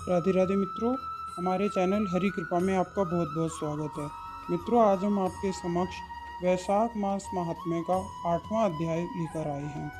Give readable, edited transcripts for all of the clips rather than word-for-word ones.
राधे राधे मित्रों, हमारे चैनल हरी कृपा में आपका बहुत बहुत स्वागत है। मित्रों, आज हम आपके समक्ष वैशाख मास महात्म्य का 8वां अध्याय लेकर आए हैं।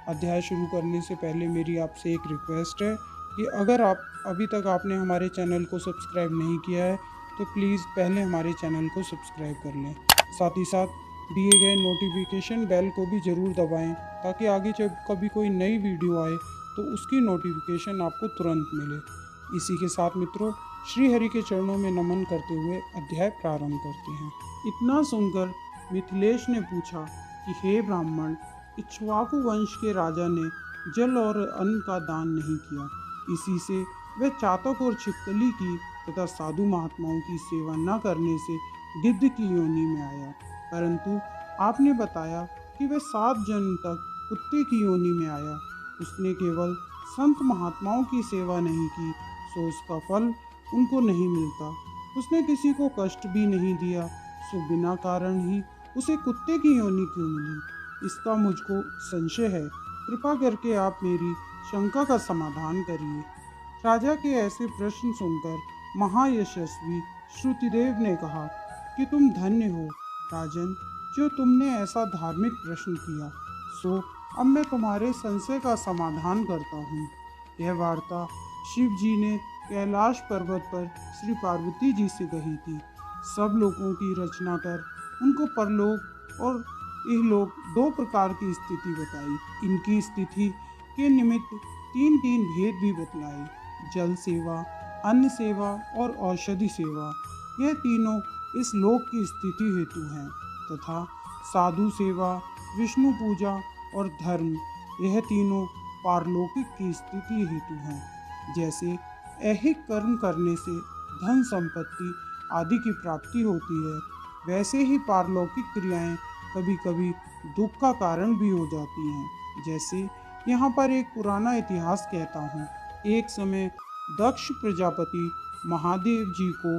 अध्याय शुरू करने से पहले मेरी आपसे एक रिक्वेस्ट है कि अगर आप अभी तक आपने हमारे चैनल को सब्सक्राइब नहीं किया है तो प्लीज़ पहले हमारे चैनल को सब्सक्राइब कर लें। साथ ही साथ दिए गए नोटिफिकेशन बेल को भी ज़रूर दबाएं ताकि आगे जब कभी कोई नई वीडियो आए तो उसकी नोटिफिकेशन आपको तुरंत मिले। इसी के साथ मित्रों, श्री हरि के चरणों में नमन करते हुए अध्याय प्रारंभ करते हैं। इतना सुनकर मिथिलेश ने पूछा कि हे ब्राह्मण, इक्ष्वाकु वंश के राजा ने जल और अन्न का दान नहीं किया, इसी से वह चातक और छिपकली की तथा साधु महात्माओं की सेवा न करने से गिद्ध की योनि में आया। परंतु आपने बताया कि वह 7 जन्म तक कुत्ते की योनि में आया। उसने केवल संत महात्माओं की सेवा नहीं की, सो उसका फल उनको नहीं मिलता। उसने किसी को कष्ट भी नहीं दिया, सो बिना कारण ही उसे कुत्ते की योनि क्यों मिली? इसका मुझको संशय है। कृपा करके आप मेरी शंका का समाधान करिए। राजा के ऐसे प्रश्न सुनकर महायशस्वी श्रुतिदेव ने कहा कि तुम धन्य हो राजन, जो तुमने ऐसा धार्मिक प्रश्न किया। सो अब मैं तुम्हारे संशय का समाधान करता हूँ। यह वार्ता शिव जी ने कैलाश पर्वत पर श्री पार्वती जी से कही थी। सब लोगों की रचना कर उनको परलोक और इहलोक 2 प्रकार की स्थिति बताई। इनकी स्थिति के निमित्त 3 भेद भी बतलाए: जल सेवा, अन्न सेवा और औषधि सेवा। यह तीनों इस लोक की स्थिति हेतु हैं, तथा साधु सेवा, विष्णु पूजा और धर्म, यह तीनों पारलौकिक की स्थिति हेतु हैं। जैसे ऐहिक कर्म करने से धन संपत्ति आदि की प्राप्ति होती है, वैसे ही पारलौकिक क्रियाएं कभी कभी दुख का कारण भी हो जाती हैं। जैसे यहाँ पर एक पुराना इतिहास कहता हूँ। एक समय दक्ष प्रजापति महादेव जी को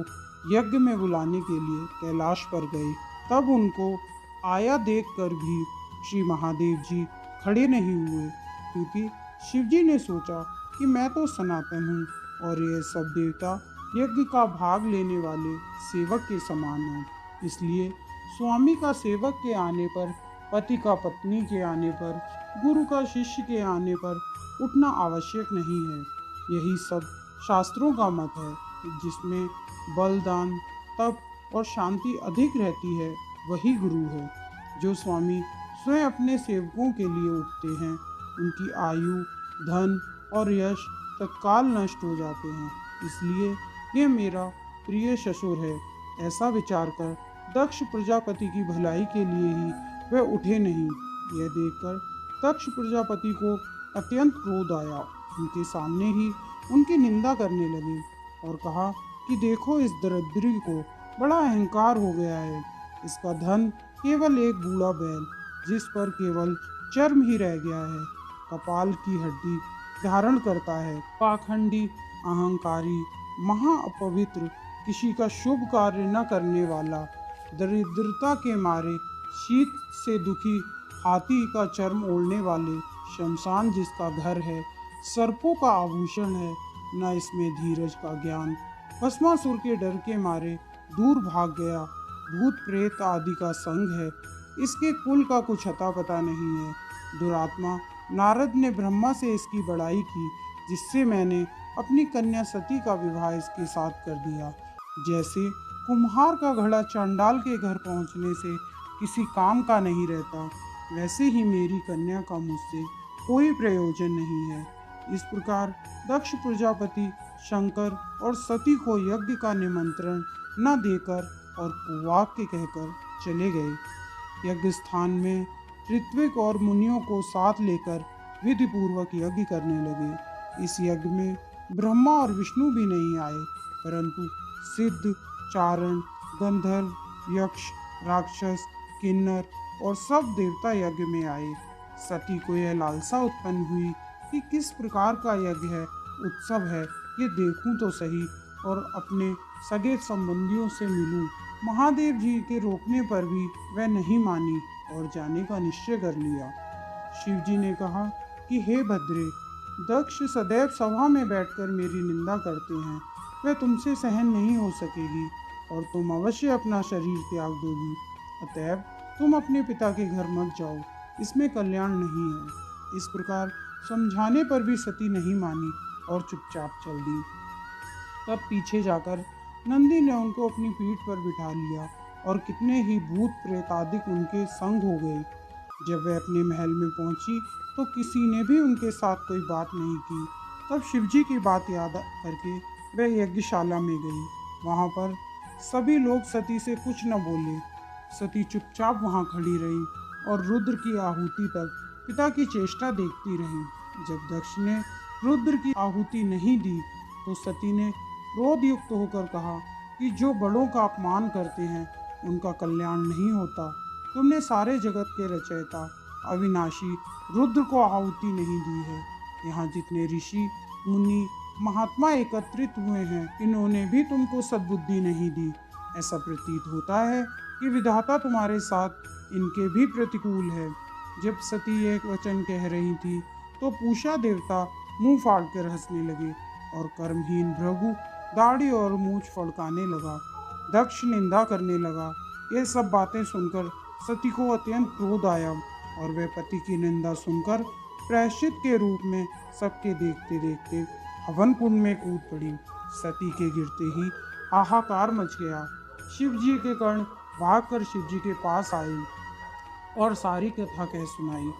यज्ञ में बुलाने के लिए कैलाश पर गए। तब उनको आया देखकर भी श्री महादेव जी खड़े नहीं हुए, क्योंकि शिव जी ने सोचा कि मैं तो सनातन हूँ और ये सब देवता यज्ञ का भाग लेने वाले सेवक के समान हैं। इसलिए स्वामी का सेवक के आने पर, पति का पत्नी के आने पर, गुरु का शिष्य के आने पर उठना आवश्यक नहीं है। यही सब शास्त्रों का मत है। जिसमें बलिदान, तप और शांति अधिक रहती है, वही गुरु है। जो स्वामी स्वयं अपने सेवकों के लिए उठते हैं, उनकी आयु, धन और यश तत्काल नष्ट हो जाते हैं। इसलिए यह मेरा प्रिय ससुर है। ऐसा विचार कर दक्ष प्रजापति की भलाई के लिए ही वह उठे नहीं। यह देखकर दक्ष प्रजापति को अत्यंत क्रोध आया। उनके सामने ही उनकी निंदा करने लगे और कहा कि देखो, इस दरिद्री को बड़ा अहंकार हो गया है। इसका धन केवल एक बूढ़ा बैल, जिस पर केवल चर्म ही रह गया है, कपाल की हड्डी धारण करता है। पाखंडी, अहंकारी, महा अपवित्र, किसी का शुभ कार्य न करने वाला, दरिद्रता के मारे शीत से दुखी, हाथी का चर्म ओढ़ने वाले, शमशान जिसका घर है, सर्पों का आभूषण है, न इसमें धीरज का ज्ञान, भस्मासुर के डर के मारे दूर भाग गया, भूत प्रेत आदि का संग है, इसके कुल का कुछ अता पता नहीं है। दुरात्मा नारद ने ब्रह्मा से इसकी बड़ाई की, जिससे मैंने अपनी कन्या सती का विवाह इसके साथ कर दिया। जैसे कुम्हार का घड़ा चांडाल के घर पहुंचने से किसी काम का नहीं रहता, वैसे ही मेरी कन्या का मुझसे कोई प्रयोजन नहीं है। इस प्रकार दक्ष प्रजापति शंकर और सती को यज्ञ का निमंत्रण न देकर और कुवाक्य कहकर चले गए। यज्ञ स्थान में ऋत्विक और मुनियों को साथ लेकर विधि पूर्वक यज्ञ करने लगे। इस यज्ञ में ब्रह्मा और विष्णु भी नहीं आए, परंतु सिद्ध, चारण, गंधर्व, यक्ष, राक्षस, किन्नर और सब देवता यज्ञ में आए। सती को यह लालसा उत्पन्न हुई कि किस प्रकार का यज्ञ है, उत्सव है, ये देखूं तो सही और अपने सगे संबंधियों से मिलूं। महादेव जी के रोकने पर भी वह नहीं मानी और जाने का निश्चय कर लिया। शिव जी ने कहा कि हे भद्रे, दक्ष सदैव सभा में बैठकर मेरी निंदा करते हैं। वह तुमसे सहन नहीं हो सकेगी और तुम अवश्य अपना शरीर त्याग दोगी। अतएव तुम अपने पिता के घर मत जाओ, इसमें कल्याण नहीं है। इस प्रकार समझाने पर भी सती नहीं मानी और चुपचाप चल दी। तब पीछे जाकर नंदी ने उनको अपनी पीठ पर बिठा लिया और कितने ही भूत प्रेतादिक उनके संग हो गए। जब वह अपने महल में पहुंची तो किसी ने भी उनके साथ कोई बात नहीं की। तब शिवजी की बात याद करके वह यज्ञशाला में गई। वहां पर सभी लोग सती से कुछ न बोले। सती चुपचाप वहां खड़ी रही और रुद्र की आहुति तक पिता की चेष्टा देखती रही। जब दक्ष ने रुद्र की आहुति नहीं दी तो सती ने क्रोध युक्त होकर कहा कि जो बड़ों का अपमान करते हैं उनका कल्याण नहीं होता। तुमने सारे जगत के रचयिता अविनाशी रुद्र को आहुति नहीं दी है। यहाँ जितने ऋषि मुनि महात्मा एकत्रित हुए हैं, इन्होंने भी तुमको सद्बुद्धि नहीं दी। ऐसा प्रतीत होता है कि विधाता तुम्हारे साथ इनके भी प्रतिकूल है। जब सती एक वचन कह रही थी तो पूषा देवता मुंह फाड़कर हंसने लगे और कर्महीन भृगु दाढ़ी और मूछ फड़काने लगा। दक्ष निंदा करने लगा। ये सब बातें सुनकर सती को अत्यंत क्रोध आया और वह पति की निंदा सुनकर प्रायश्चित के रूप में सबके देखते देखते हवन कुंड में कूद पड़ी। सती के गिरते ही हाहाकार मच गया। शिव जी के कर्ण भागकर शिव जी के पास आए और सारी कथा कह सुनाई।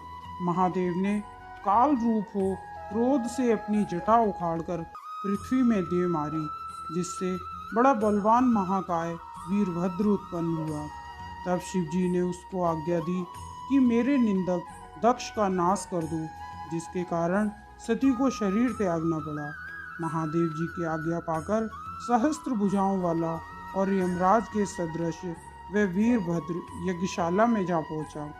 महादेव ने काल रूप हो क्रोध से अपनी जटा उखाड़कर पृथ्वी में दे मारी, जिससे बड़ा बलवान महाकाय वीरभद्र उत्पन्न हुआ। तब शिव जी ने उसको आज्ञा दी कि मेरे निंदक दक्ष का नाश कर दो, जिसके कारण सती को शरीर त्यागना पड़ा। महादेव जी की आज्ञा पाकर सहस्त्र भुजाओं वाला और यमराज के सदृश वह वीरभद्र यज्ञशाला में जा पहुंचा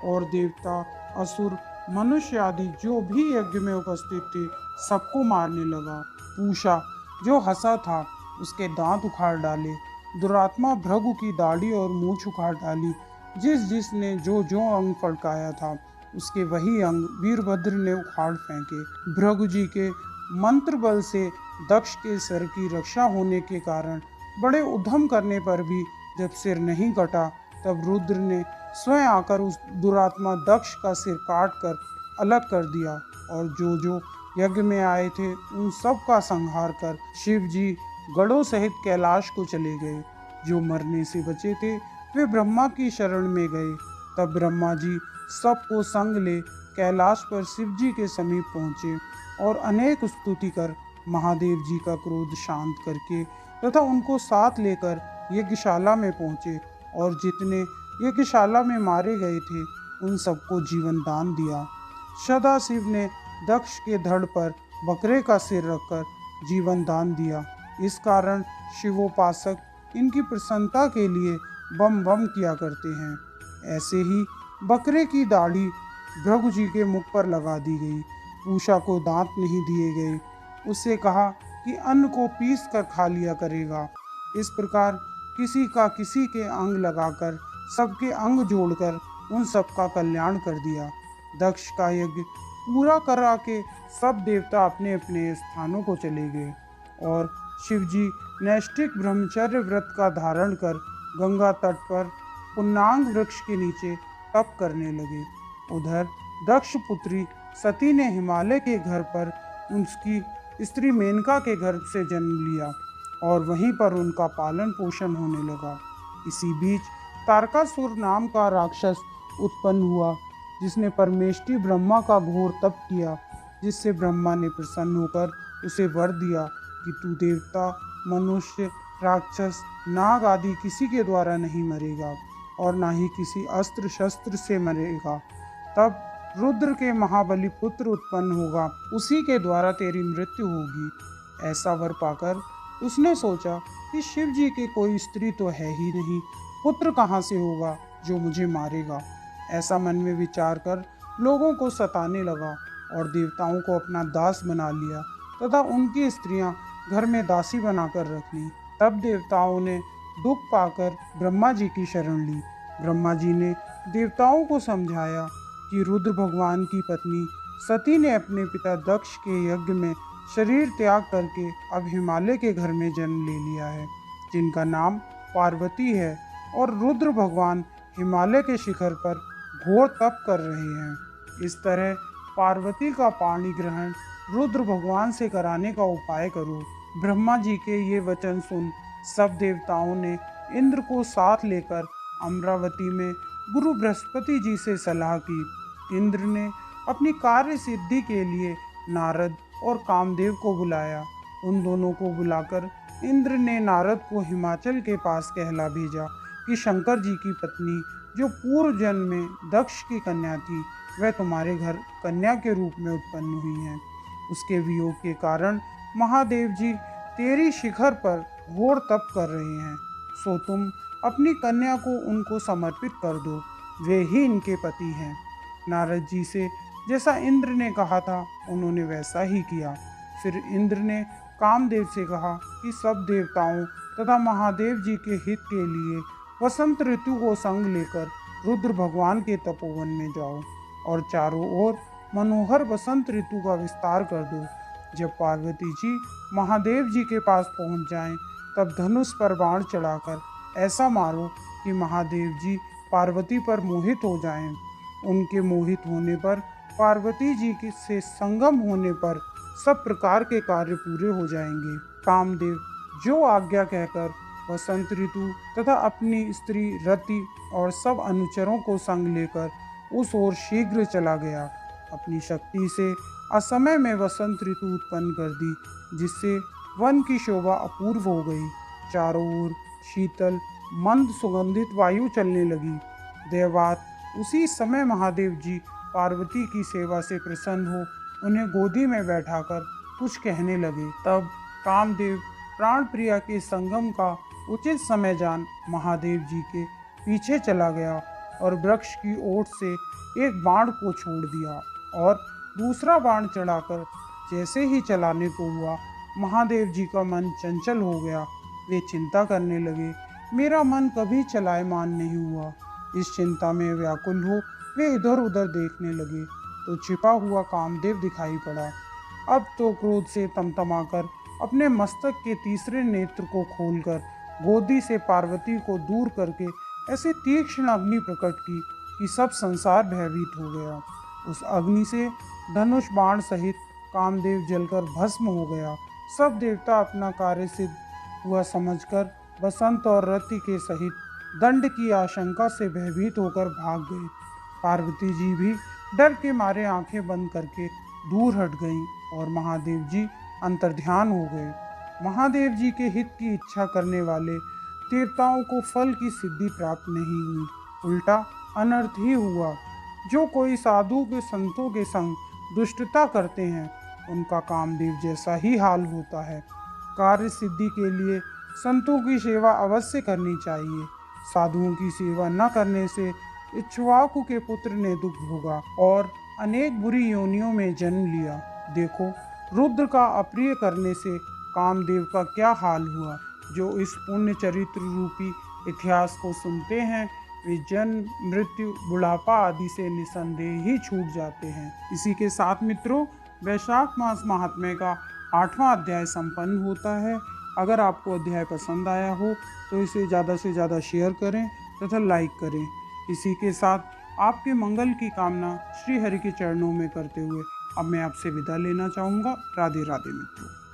और देवता असुर मनुष्य आदि जो भी यज्ञ में उपस्थित थे सबको मारने लगा। पूषा जो हंसा था उसके दांत उखाड़ डाले, दुरात्मा भृगु की दाढ़ी और मूछ उखाड़ डाली। जिसने जो अंग फड़काया था उसके वही अंग वीरभद्र ने उखाड़ फेंके। भृगु जी के मंत्र बल से दक्ष के सिर की रक्षा होने के कारण बड़े उद्यम करने पर भी जब सिर नहीं कटा, तब रुद्र ने स्वयं आकर उस दुरात्मा दक्ष का सिर काट कर अलग कर दिया और जो यज्ञ में आए थे उन सब का संहार कर शिव जी गढ़ों सहित कैलाश को चले गए। जो मरने से बचे थे वे ब्रह्मा की शरण में गए। तब ब्रह्मा जी सबको संग ले कैलाश पर शिव जी के समीप पहुँचे और अनेक स्तुति कर महादेव जी का क्रोध शांत करके तथा उनको साथ लेकर यज्ञशाला में पहुँचे और जितने यज्ञशाला में मारे गए थे उन सबको जीवन दान दिया। सदाशिव ने दक्ष के धड़ पर बकरे का सिर रखकर जीवन दान दिया। इस कारण शिवोपासक इनकी प्रसन्नता के लिए बम बम किया करते हैं। ऐसे ही बकरे की दाढ़ी भृगु जी के मुख पर लगा दी गई। पूषा को दांत नहीं दिए गए। उससे कहा कि अन्न को पीस कर खा लिया करेगा। इस प्रकार किसी के अंग लगाकर सबके अंग जोड़कर उन सबका कल्याण कर दिया। दक्ष का यज्ञ पूरा करा के सब देवता अपने अपने स्थानों को चले गए और शिवजी नैष्ठिक ब्रह्मचर्य व्रत का धारण कर गंगा तट पर पुन्नांग वृक्ष के नीचे तप करने लगे। उधर दक्ष पुत्री सती ने हिमालय के घर पर उसकी स्त्री मेनका के घर से जन्म लिया और वहीं पर उनका पालन पोषण होने लगा। इसी बीच तारकासुर नाम का राक्षस उत्पन्न हुआ, जिसने परमेष्टि ब्रह्मा का घोर तप किया, जिससे ब्रह्मा ने प्रसन्न होकर उसे वर दिया कि तू देवता, मनुष्य, राक्षस, नाग आदि किसी के द्वारा नहीं मरेगा और ना ही किसी अस्त्र शस्त्र से मरेगा। तब रुद्र के महाबली पुत्र उत्पन्न होगा, उसी के द्वारा तेरी मृत्यु होगी। ऐसा वर पाकर उसने सोचा कि शिव जी की कोई स्त्री तो है ही नहीं, पुत्र कहाँ से होगा जो मुझे मारेगा। ऐसा मन में विचार कर लोगों को सताने लगा और देवताओं को अपना दास बना लिया तथा उनकी स्त्रियां घर में दासी बनाकर रख ली। तब देवताओं ने दुख पाकर ब्रह्मा जी की शरण ली। ब्रह्मा जी ने देवताओं को समझाया कि रुद्र भगवान की पत्नी सती ने अपने पिता दक्ष के यज्ञ में शरीर त्याग करके अब हिमालय के घर में जन्म ले लिया है, जिनका नाम पार्वती है। और रुद्र भगवान हिमालय के शिखर पर घोर तप कर रहे हैं। इस तरह पार्वती का पाणी ग्रहण रुद्र भगवान से कराने का उपाय करो। ब्रह्मा जी के ये वचन सुन सब देवताओं ने इंद्र को साथ लेकर अमरावती में गुरु बृहस्पति जी से सलाह की। इंद्र ने अपनी कार्य सिद्धि के लिए नारद और कामदेव को बुलाया। उन दोनों को बुलाकर इंद्र ने नारद को हिमाचल के पास कहला भेजा कि शंकर जी की पत्नी जो पूर्व जन्म में दक्ष की कन्या थी, वह तुम्हारे घर कन्या के रूप में उत्पन्न हुई है। उसके वियोग के कारण महादेव जी तेरी शिखर पर घोर तप कर रहे हैं, सो तुम अपनी कन्या को उनको समर्पित कर दो, वे ही इनके पति हैं। नारद जी से जैसा इंद्र ने कहा था उन्होंने वैसा ही किया। फिर इंद्र ने कामदेव से कहा कि सब देवताओं तथा महादेव जी के हित के लिए वसंत ऋतु को संग लेकर रुद्र भगवान के तपोवन में जाओ और चारों ओर मनोहर वसंत ऋतु का विस्तार कर दो। जब पार्वती जी महादेव जी के पास पहुंच जाएं, तब धनुष पर बाण चढ़ाकर ऐसा मारो कि महादेव जी पार्वती पर मोहित हो जाएं। उनके मोहित होने पर पार्वती जी से संगम होने पर सब प्रकार के कार्य पूरे हो जाएंगे। कामदेव जो आज्ञा कहकर वसंत ऋतु तथा अपनी स्त्री रति और सब अनुचरों को संग लेकर उस ओर शीघ्र चला गया। अपनी शक्ति से असमय में वसंत ऋतु उत्पन्न कर दी, जिससे वन की शोभा अपूर्व हो गई। चारों ओर शीतल मंद सुगंधित वायु चलने लगी। देवात उसी समय महादेव जी पार्वती की सेवा से प्रसन्न हो उन्हें गोदी में बैठाकर कुछ कहने लगे। तब कामदेव प्राण प्रिया के संगम का उचित समय जान महादेव जी के पीछे चला गया और वृक्ष की ओट से एक बाण को छोड़ दिया और दूसरा बाण चढ़ाकर जैसे ही चलाने को हुआ, महादेव जी का मन चंचल हो गया। वे चिंता करने लगे, मेरा मन कभी चलायमान नहीं हुआ। इस चिंता में व्याकुल हो वे इधर उधर देखने लगे तो छिपा हुआ कामदेव दिखाई पड़ा। अब तो क्रोध से तमतमाकर अपने मस्तक के तीसरे नेत्र को खोलकर गोदी से पार्वती को दूर करके ऐसे तीक्ष्ण अग्नि प्रकट की कि सब संसार भयभीत हो गया। उस अग्नि से धनुष बाण सहित कामदेव जलकर भस्म हो गया। सब देवता अपना कार्य सिद्ध हुआ समझकर बसंत और रति के सहित दंड की आशंका से भयभीत होकर भाग गए। पार्वती जी भी डर के मारे आंखें बंद करके दूर हट गईं और महादेव जी अंतर्ध्यान हो गए। महादेव जी के हित की इच्छा करने वाले देवताओं को फल की सिद्धि प्राप्त नहीं हुई, उल्टा अनर्थ ही हुआ। जो कोई साधु के संतों के संग दुष्टता करते हैं, उनका कामदेव जैसा ही हाल होता है। कार्य सिद्धि के लिए संतों की सेवा अवश्य करनी चाहिए। साधुओं की सेवा न करने से इक्ष्वाकु के पुत्र ने दुख भोगा और अनेक बुरी योनियों में जन्म लिया। देखो, रुद्र का अप्रिय करने से कामदेव का क्या हाल हुआ। जो इस पुण्य चरित्र रूपी इतिहास को सुनते हैं, वे जन्म मृत्यु बुढ़ापा आदि से निसंदेह ही छूट जाते हैं। इसी के साथ मित्रों, वैशाख मास महात्म्य का 8वां अध्याय संपन्न होता है। अगर आपको अध्याय पसंद आया हो तो इसे ज़्यादा से ज़्यादा शेयर करें तथा लाइक करें। इसी के साथ आपके मंगल की कामना श्री हरि के चरणों में करते हुए अब मैं आपसे विदा लेना चाहूँगा। राधे राधे मित्रों।